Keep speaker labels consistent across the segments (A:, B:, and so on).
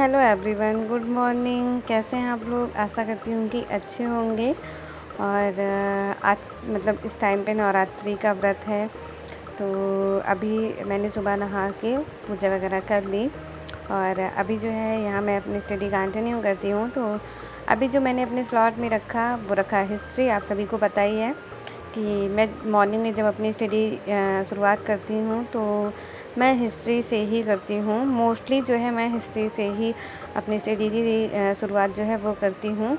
A: Hello everyone, good morning. कैसे हैं आप लोग? आशा करती हूँ कि अच्छे होंगे। और आज इस टाइम पे नवरात्रि का व्रत है, तो अभी मैंने सुबह नहा के पूजा वगैरह कर ली। और अभी जो है यहाँ मैं अपनी स्टडी कंटिन्यू करती हूँ। तो अभी जो मैंने अपने स्लॉट में रखा वो रखा हिस्ट्री। आप सभी को पता ही है कि मैं मॉर्निंग में जब अपनी स्टडी शुरुआत करती हूँ तो मैं हिस्ट्री से ही करती हूँ। मोस्टली जो है मैं हिस्ट्री से ही अपनी स्टडी की शुरुआत जो है वो करती हूँ।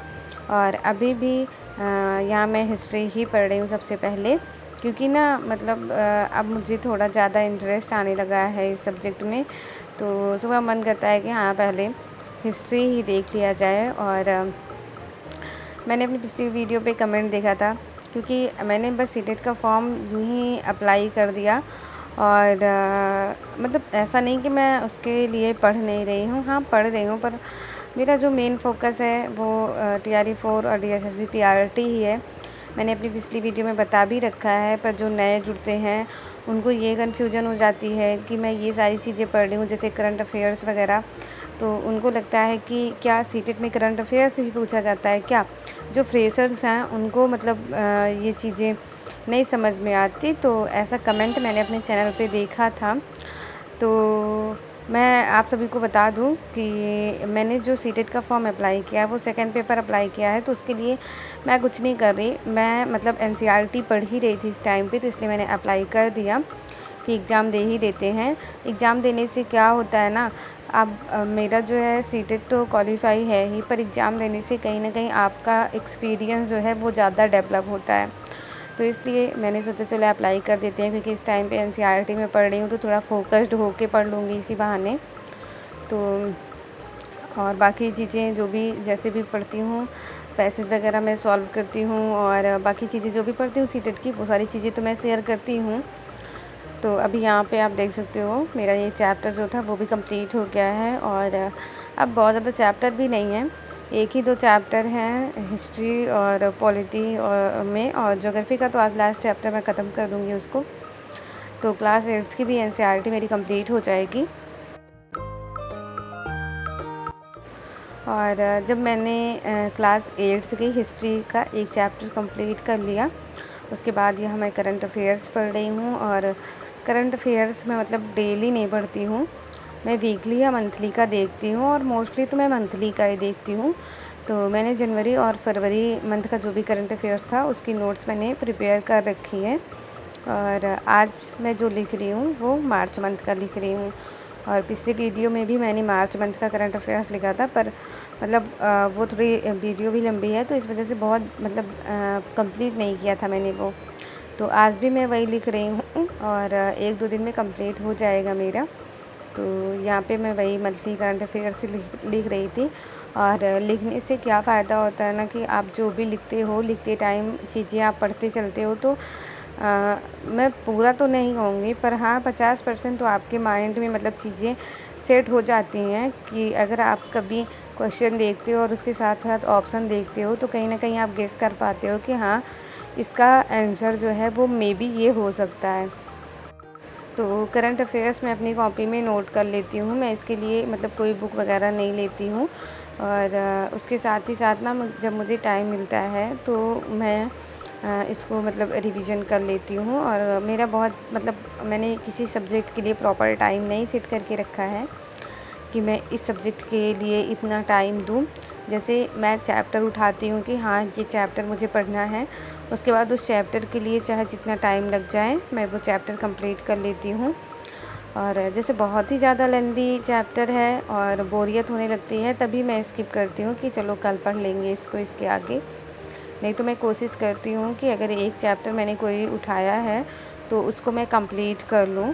A: और अभी भी यहाँ मैं हिस्ट्री ही पढ़ रही हूँ सबसे पहले, क्योंकि ना अब मुझे थोड़ा ज़्यादा इंटरेस्ट आने लगा है इस सब्जेक्ट में। तो सुबह मन करता है कि हाँ पहले हिस्ट्री ही देख लिया जाए। और मैंने अपनी पिछली वीडियो पे कमेंट देखा था, क्योंकि मैंने बस सीटेट का फॉर्म यूँ ही अप्लाई कर दिया। और ऐसा नहीं कि मैं उसके लिए पढ़ नहीं रही हूँ, हाँ पढ़ रही हूँ, पर मेरा जो मेन फोकस है वो TRE4 और DSSB PRT ही है। मैंने अपनी पिछली वीडियो में बता भी रखा है, पर जो नए जुड़ते हैं उनको ये कन्फ्यूजन हो जाती है कि मैं ये सारी चीज़ें पढ़ रही हूँ, जैसे करंट अफेयर्स वगैरह। तो उनको लगता है कि क्या सीटेट में करंट अफेयर्स भी पूछा जाता है क्या। जो फ्रेशर्स हैं उनको ये चीज़ें नहीं समझ में आती। तो ऐसा कमेंट मैंने अपने चैनल पे देखा था। तो मैं आप सभी को बता दूं कि मैंने जो सीटेट का फॉर्म अप्लाई किया है वो सेकंड पेपर अप्लाई किया है। तो उसके लिए मैं कुछ नहीं कर रही, मैं NCERT पढ़ ही रही थी इस टाइम पे, तो इसलिए मैंने अप्लाई कर दिया कि एग्ज़ाम दे ही देते हैं। एग्ज़ाम देने से क्या होता है ना, अब मेरा जो है सीटेट तो क्वालिफाई है ही, पर एग्ज़ाम देने से कहीं ना कहीं आपका एक्सपीरियंस जो है वो ज़्यादा डेवलप होता है। तो इसलिए मैंने सोचा चलो अप्लाई कर देते हैं, क्योंकि इस टाइम पे NCERT में पढ़ रही हूँ तो थोड़ा फोकस्ड होके पढ़ लूँगी इसी बहाने। तो और बाकी चीज़ें जो भी जैसे भी पढ़ती हूँ, पैसेज वगैरह मैं सॉल्व करती हूँ, और बाकी चीज़ें जो भी पढ़ती हूँ सीटेट की वो सारी चीज़ें तो मैं शेयर करती हूँ। तो अभी यहाँ पे आप देख सकते हो मेरा ये चैप्टर जो था वो भी कंप्लीट हो गया है। और अब बहुत ज़्यादा चैप्टर भी नहीं है, एक ही दो चैप्टर हैं हिस्ट्री और पॉलिटी में, और ज्योग्राफी का तो आज लास्ट चैप्टर मैं ख़त्म कर दूँगी उसको। तो क्लास 8th की भी NCERT मेरी कंप्लीट हो जाएगी। और जब मैंने क्लास 8th की हिस्ट्री का एक चैप्टर कंप्लीट कर लिया, उसके बाद यहाँ मैं करंट अफेयर्स पढ़ रही हूँ। और करंट अफेयर्स में डेली नहीं पढ़ती हूँ, मैं वीकली या मंथली का देखती हूँ, और मोस्टली तो मैं मंथली का ही देखती हूँ। तो मैंने जनवरी और फरवरी मंथ का जो भी करंट अफेयर्स था उसकी नोट्स मैंने प्रिपेयर कर रखी है। और आज मैं जो लिख रही हूँ वो मार्च मंथ का लिख रही हूँ। और पिछले वीडियो में भी मैंने मार्च मंथ का करंट अफेयर्स लिखा था, पर वो थोड़ी वीडियो भी लंबी है तो इस वजह से बहुत कंप्लीट नहीं किया था मैंने वो। तो आज भी मैं वही लिख रही हूँ, और 1-2 दिन में कंप्लीट हो जाएगा मेरा। तो यहाँ पे मैं वही मंथली करंट अफेयर्स लिख रही थी। और लिखने से क्या फ़ायदा होता है ना, कि आप जो भी लिखते हो, लिखते टाइम चीज़ें आप पढ़ते चलते हो, तो मैं पूरा तो नहीं कहूँगी, पर हाँ 50% तो आपके माइंड में चीज़ें सेट हो जाती हैं। कि अगर आप कभी क्वेश्चन देखते हो और उसके साथ साथ ऑप्शन देखते हो, तो कहीं ना कहीं आप गेस कर पाते हो कि हाँ इसका आंसर जो है वो मे बी ये हो सकता है। तो करंट अफेयर्स मैं अपनी कॉपी में नोट कर लेती हूँ। मैं इसके लिए कोई बुक वगैरह नहीं लेती हूँ। और उसके साथ ही साथ ना जब मुझे टाइम मिलता है तो मैं इसको रिवीजन कर लेती हूँ। और मेरा मैंने किसी सब्जेक्ट के लिए प्रॉपर टाइम नहीं सेट करके रखा है कि मैं इस सब्जेक्ट के लिए इतना टाइम दूँ। जैसे मैं चैप्टर उठाती हूँ कि हाँ ये चैप्टर मुझे पढ़ना है, उसके बाद उस चैप्टर के लिए चाहे जितना टाइम लग जाए मैं वो चैप्टर कंप्लीट कर लेती हूँ। और जैसे बहुत ही ज़्यादा लेंदी चैप्टर है और बोरियत होने लगती है, तभी मैं स्किप करती हूँ कि चलो कल पढ़ लेंगे इसको इसके आगे। नहीं तो मैं कोशिश करती हूँ कि अगर एक चैप्टर मैंने कोई उठाया है तो उसको मैं कंप्लीट कर लूँ।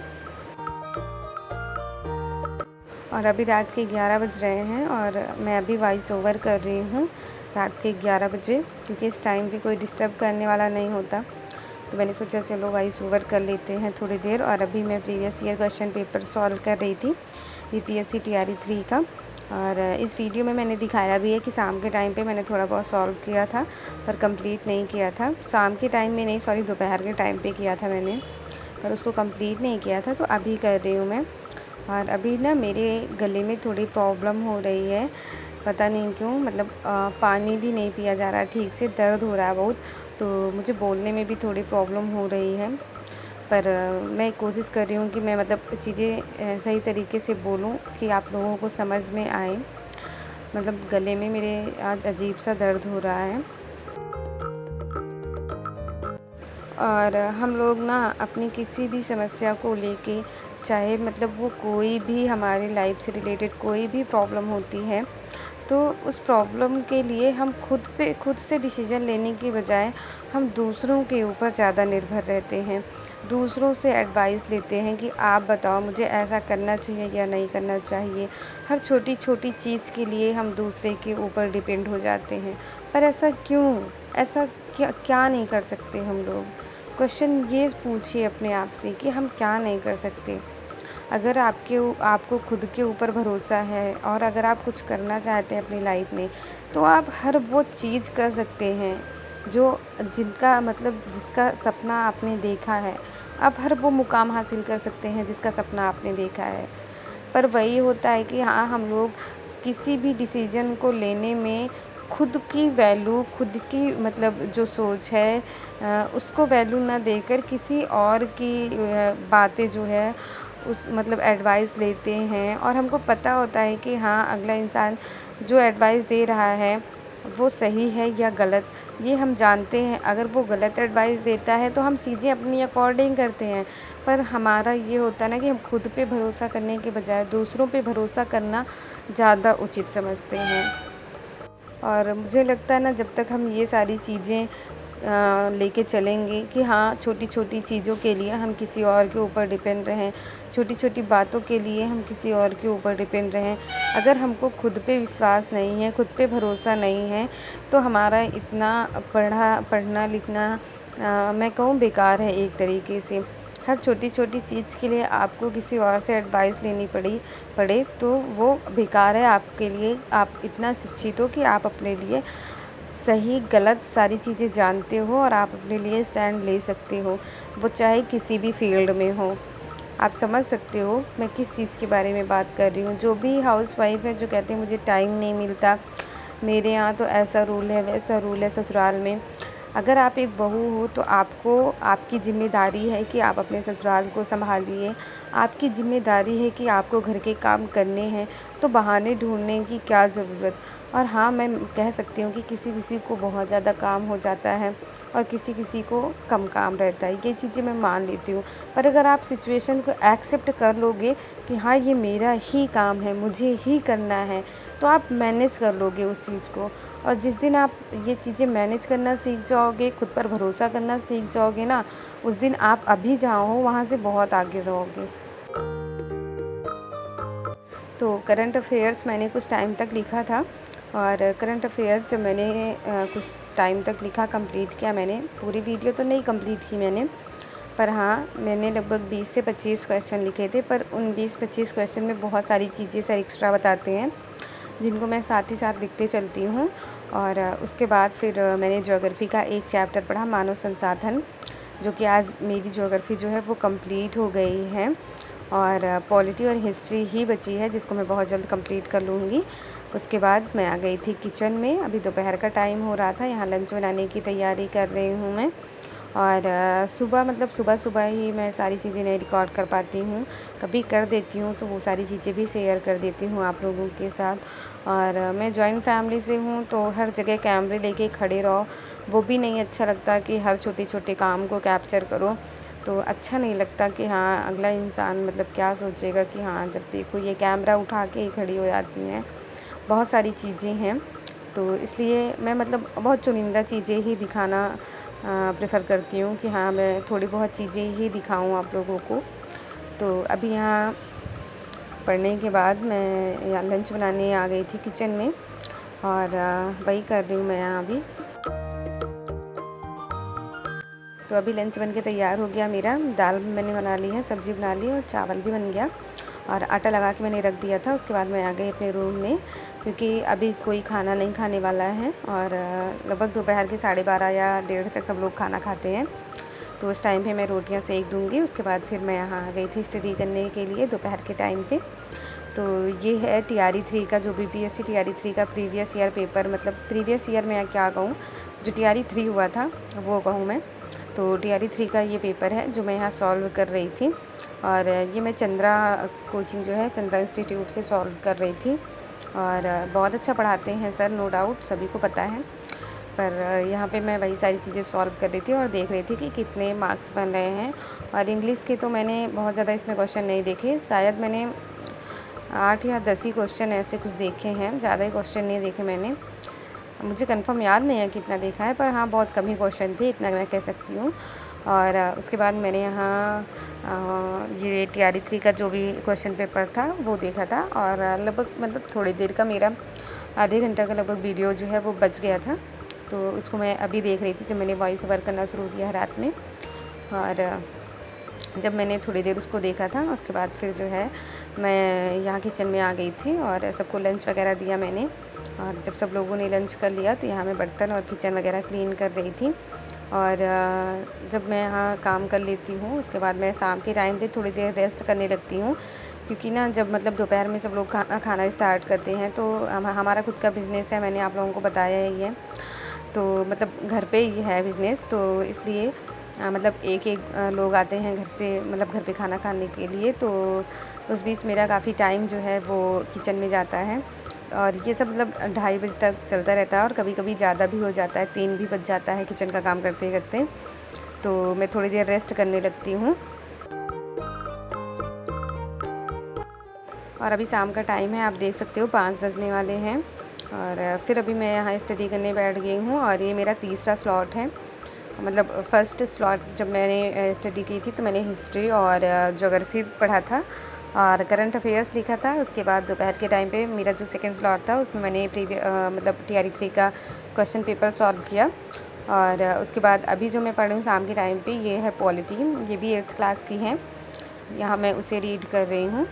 A: और अभी रात के 11 बज रहे हैं और मैं अभी वॉइस ओवर कर रही हूँ रात के 11 बजे, क्योंकि इस टाइम पे कोई डिस्टर्ब करने वाला नहीं होता। तो मैंने सोचा चलो वॉइस ओवर कर लेते हैं थोड़ी देर। और अभी मैं previous year question paper solve कर रही थी BPSC TRE3 का। और इस वीडियो में मैंने दिखाया भी है कि शाम के टाइम पे मैंने थोड़ा बहुत सॉल्व किया था, पर कंप्लीट नहीं किया था। शाम के टाइम में नहीं, सॉरी दोपहर के टाइम पे किया था मैंने, पर उसको कंप्लीट नहीं किया था। तो अभी कर रही हूँ मैं। और अभी ना मेरे गले में थोड़ी प्रॉब्लम हो रही है, पता नहीं क्यों, मतलब पानी भी नहीं पिया जा रहा ठीक से, दर्द हो रहा है बहुत, तो मुझे बोलने में भी थोड़ी प्रॉब्लम हो रही है। पर मैं कोशिश कर रही हूँ कि मैं मतलब चीज़ें सही तरीके से बोलूँ कि आप लोगों को समझ में आए। मतलब गले में मेरे आज अजीब सा दर्द हो रहा है। और हम लोग ना अपनी किसी भी समस्या को लेके, चाहे मतलब वो कोई भी हमारी लाइफ से रिलेटेड कोई भी प्रॉब्लम होती है, तो उस प्रॉब्लम के लिए हम खुद से डिसीज़न लेने की बजाय हम दूसरों के ऊपर ज़्यादा निर्भर रहते हैं। दूसरों से एडवाइस लेते हैं कि आप बताओ मुझे ऐसा करना चाहिए या नहीं करना चाहिए। हर छोटी छोटी चीज़ के लिए हम दूसरे के ऊपर डिपेंड हो जाते हैं। पर ऐसा क्यों? ऐसा क्या क्या नहीं कर सकते हम लोग? क्वेश्चन ये पूछिए अपने आप से कि हम क्या नहीं कर सकते। अगर आपको खुद के ऊपर भरोसा है और अगर आप कुछ करना चाहते हैं अपनी लाइफ में, तो आप हर वो चीज़ कर सकते हैं जो जिनका मतलब जिसका सपना आपने देखा है। आप हर वो मुकाम हासिल कर सकते हैं जिसका सपना आपने देखा है। पर वही होता है कि हाँ, हम लोग किसी भी डिसीज़न को लेने में खुद की वैल्यू, खुद की मतलब जो सोच है उसको वैल्यू ना देकर किसी और की बातें जो है उस मतलब एडवाइस लेते हैं। और हमको पता होता है कि हाँ, अगला इंसान जो एडवाइस दे रहा है वो सही है या गलत, ये हम जानते हैं। अगर वो गलत एडवाइस देता है तो हम चीज़ें अपनी अकॉर्डिंग करते हैं। पर हमारा ये होता है ना कि हम खुद पे भरोसा करने के बजाय दूसरों पे भरोसा करना ज़्यादा उचित समझते हैं। और मुझे लगता है ना, जब तक हम ये सारी चीज़ें लेके चलेंगे कि हाँ, छोटी छोटी चीज़ों के लिए हम किसी और के ऊपर डिपेंड रहें, छोटी छोटी बातों के लिए हम किसी और के ऊपर डिपेंड रहें, अगर हमको खुद पे विश्वास नहीं है, खुद पे भरोसा नहीं है, तो हमारा इतना पढ़ना लिखना मैं कहूँ बेकार है एक तरीके से। हर छोटी छोटी चीज़ के लिए आपको किसी और से एडवाइस लेनी पड़े तो वो बेकार है आपके लिए। आप इतना शिक्षित हो कि आप अपने लिए सही गलत सारी चीज़ें जानते हो और आप अपने लिए स्टैंड ले सकते हो, वो चाहे किसी भी फील्ड में हो। आप समझ सकते हो मैं किस चीज़ के बारे में बात कर रही हूँ। जो भी हाउसवाइफ है जो कहते हैं मुझे टाइम नहीं मिलता, मेरे यहाँ तो ऐसा रूल है वैसा रूल है ससुराल में। अगर आप एक बहू हो तो आपको आपकी ज़िम्मेदारी है कि आप अपने ससुराल को संभालिए। आपकी ज़िम्मेदारी है कि आपको घर के काम करने हैं, तो बहाने ढूँढने की क्या ज़रूरत। और हाँ, मैं कह सकती हूँ कि किसी किसी को बहुत ज़्यादा काम हो जाता है और किसी किसी को कम काम रहता है, ये चीज़ें मैं मान लेती हूँ। पर अगर आप सिचुएशन को एक्सेप्ट कर लोगे कि हाँ, ये मेरा ही काम है, मुझे ही करना है, तो आप मैनेज कर लोगे उस चीज़ को। और जिस दिन आप ये चीज़ें मैनेज करना सीख जाओगे, खुद पर भरोसा करना सीख जाओगे ना, उस दिन आप अभी जहाँ हो वहाँ से बहुत आगे रहोगे। तो करंट अफेयर्स मैंने कुछ टाइम तक लिखा था, और करंट अफेयर्स मैंने कुछ टाइम तक लिखा, कंप्लीट किया मैंने। पूरी वीडियो तो नहीं कंप्लीट की मैंने, पर हाँ, मैंने लगभग 20 से 25 क्वेश्चन लिखे थे। पर उन 20-25 क्वेश्चन में बहुत सारी चीज़ें सर एक्स्ट्रा बताते हैं जिनको मैं साथ ही साथ लिखते चलती हूँ। और उसके बाद फिर मैंने ज्योग्राफ़ी का एक चैप्टर पढ़ा, मानव संसाधन, जो कि आज मेरी ज्योग्राफ़ी जो है वो कंप्लीट हो गई है। और पॉलिटी और हिस्ट्री ही बची है जिसको मैं बहुत जल्द कंप्लीट कर लूँगी। उसके बाद मैं आ गई थी किचन में। अभी दोपहर का टाइम हो रहा था, यहाँ लंच बनाने की तैयारी कर रही हूँ मैं। और सुबह ही मैं सारी चीज़ें नहीं रिकॉर्ड कर पाती हूँ, कभी कर देती हूँ तो वो सारी चीज़ें भी शेयर कर देती हूँ आप लोगों के साथ। और मैं जॉइंट फैमिली से हूँ, तो हर जगह कैमरे लेके खड़े रहो, वो भी नहीं अच्छा लगता कि हर छोटे छोटे काम को कैप्चर करो। तो अच्छा नहीं लगता कि हाँ, अगला इंसान मतलब क्या सोचेगा कि हाँ, जब देखो ये कैमरा उठा के ही खड़ी हो जाती हैं। बहुत सारी चीज़ें हैं, तो इसलिए मैं मतलब बहुत चुनिंदा चीज़ें ही दिखाना प्रेफर करती हूँ कि हाँ, मैं थोड़ी बहुत चीज़ें ही दिखाऊँ आप लोगों को। तो अभी यहाँ पढ़ने के बाद मैं यहाँ लंच बनाने आ गई थी किचन में, और वही कर रही हूँ मैं यहाँ अभी। तो अभी लंच बन के तैयार हो गया मेरा। दाल भी मैंने बना ली है, सब्ज़ी बना ली और चावल भी बन गया, और आटा लगा के मैंने रख दिया था। उसके बाद मैं आ गई अपने रूम में, क्योंकि अभी कोई खाना नहीं खाने वाला है। और लगभग दोपहर के 12:30 या 1:30 तक सब लोग खाना खाते हैं। तो उस टाइम पे मैं रोटियां सेक दूँगी। उसके बाद फिर मैं यहाँ आ गई थी स्टडी करने के लिए दोपहर के टाइम पे। तो ये है TRE 3 का, जो BPSC TRE 3 का प्रीवियस ईयर पेपर, मतलब प्रीवियस ईयर में क्या कहूँ, जो TRE 3 हुआ था वो कहूँ मैं। तो TRE 3 का ये पेपर है जो मैं यहाँ सॉल्व कर रही थी। और ये मैं चंद्रा कोचिंग जो है, चंद्रा इंस्टीट्यूट से सॉल्व कर रही थी। और बहुत अच्छा पढ़ाते हैं सर, नो डाउट, सभी को पता है। पर यहाँ पे मैं वही सारी चीज़ें सॉल्व कर रही थी और देख रही थी कि कितने मार्क्स बन रहे हैं। और इंग्लिश के तो मैंने बहुत ज़्यादा इसमें क्वेश्चन नहीं देखे, शायद मैंने 8 या 10 ही क्वेश्चन ऐसे कुछ देखे हैं, ज़्यादा ही क्वेश्चन नहीं देखे मैंने। मुझे कंफर्म याद नहीं है कितना देखा है, पर हाँ बहुत कम ही क्वेश्चन थे, इतना मैं कह सकती हूँ। और उसके बाद मैंने यहाँ ये TRE 3 का जो भी क्वेश्चन पेपर था वो देखा था। और लगभग मतलब थोड़ी देर का, मेरा आधे घंटे का लगभग वीडियो जो है वो बच गया था। तो उसको मैं अभी देख रही थी जब मैंने वॉइस ओवर करना शुरू किया रात में। और जब मैंने थोड़ी देर उसको देखा था, उसके बाद फिर जो है मैं यहाँ किचन में आ गई थी और सबको लंच वगैरह दिया मैंने। और जब सब लोगों ने लंच कर लिया तो यहाँ मैं बर्तन और किचन वगैरह क्लीन कर रही थी। और जब मैं यहाँ काम कर लेती हूँ उसके बाद मैं शाम के टाइम पे थोड़ी देर रेस्ट करने लगती हूँ, क्योंकि ना जब मतलब दोपहर में सब लोग खाना स्टार्ट करते हैं तो हमारा खुद का बिज़नेस है, मैंने आप लोगों को बताया ही है। तो मतलब घर पे ही है बिज़नेस, तो इसलिए मतलब एक लोग आते हैं घर से, मतलब घर पे खाना खाने के लिए। तो उस बीच मेरा काफ़ी टाइम जो है वो किचन में जाता है। और ये सब मतलब 2:30 बजे तक चलता रहता है और कभी कभी ज़्यादा भी हो जाता है, 3 भी बज जाता है किचन का काम करते करते। तो मैं थोड़ी देर रेस्ट करने लगती हूँ। और अभी शाम का टाइम है, आप देख सकते हो 5 बजने वाले हैं। और फिर अभी मैं यहाँ स्टडी करने बैठ गई हूँ और ये मेरा तीसरा स्लॉट है। मतलब फर्स्ट स्लॉट जब मैंने स्टडी की थी तो मैंने हिस्ट्री और ज्योग्राफी पढ़ा था और करंट अफेयर्स लिखा था। उसके बाद दोपहर के टाइम पे मेरा जो सेकंड स्लॉट था उसमें मैंने मतलब TRE 3 का क्वेश्चन पेपर सॉल्व किया। और उसके बाद अभी जो मैं पढ़ रही हूँ शाम के टाइम पे, ये है पॉलिटी, ये भी 8th क्लास की है। यहाँ मैं उसे रीड कर रही हूँ।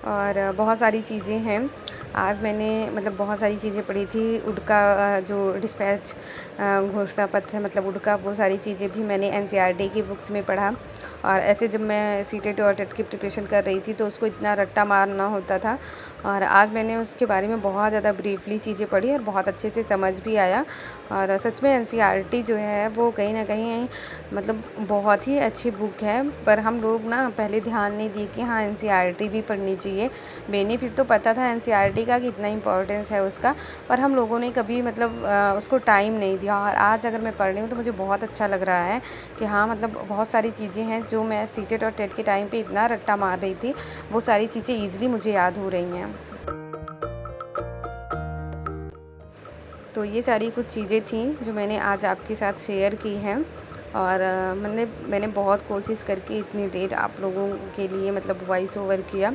A: और बहुत सारी चीज़ें हैं। आज मैंने मतलब बहुत सारी चीज़ें पढ़ी थी। उडका जो डिस्पैच घोषणा पत्र, मतलब उडका, वो सारी चीज़ें भी मैंने NCERT की बुक्स में पढ़ा। और ऐसे जब मैं CTET और टेट की प्रिपरेशन कर रही थी तो उसको इतना रट्टा मारना होता था। और आज मैंने उसके बारे में बहुत ज़्यादा ब्रीफली चीज़ें पढ़ी और बहुत अच्छे से समझ भी आया। और सच में NCERT जो है वो कहीं ना कहीं मतलब बहुत ही अच्छी बुक है। पर हम लोग ना पहले ध्यान नहीं दिए कि हाँ NCERT भी पढ़नी चाहिए। बेनिफिट तो पता था NCERT का, कितना इंपॉर्टेंस है उसका, पर हम लोगों ने कभी मतलब उसको टाइम नहीं दिया। और आज अगर मैं पढ़ रही हूँ तो मुझे बहुत अच्छा लग रहा है कि हाँ मतलब बहुत सारी चीज़ें हैं जो मैं CTET और टेट के टाइम पे इतना रट्टा मार रही थी, वो सारी चीज़ें ईज़िली मुझे याद हो रही हैं। तो ये सारी कुछ चीज़ें थी जो मैंने आज आपके साथ शेयर की हैं। और मैंने बहुत कोशिश करके इतनी देर आप लोगों के लिए मतलब वॉइस ओवर किया,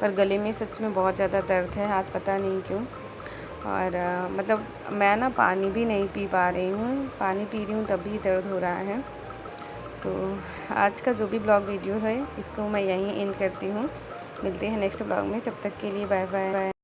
A: पर गले में सच में बहुत ज़्यादा दर्द है आज, पता नहीं क्यों। और मतलब मैं ना पानी भी नहीं पी पा रही हूँ, पानी पी रही हूँ तब भी दर्द हो रहा है। तो आज का जो भी ब्लॉग वीडियो है इसको मैं यहीं एंड करती हूँ। मिलते हैं नेक्स्ट ब्लॉग में, तब तक के लिए बाय बाय।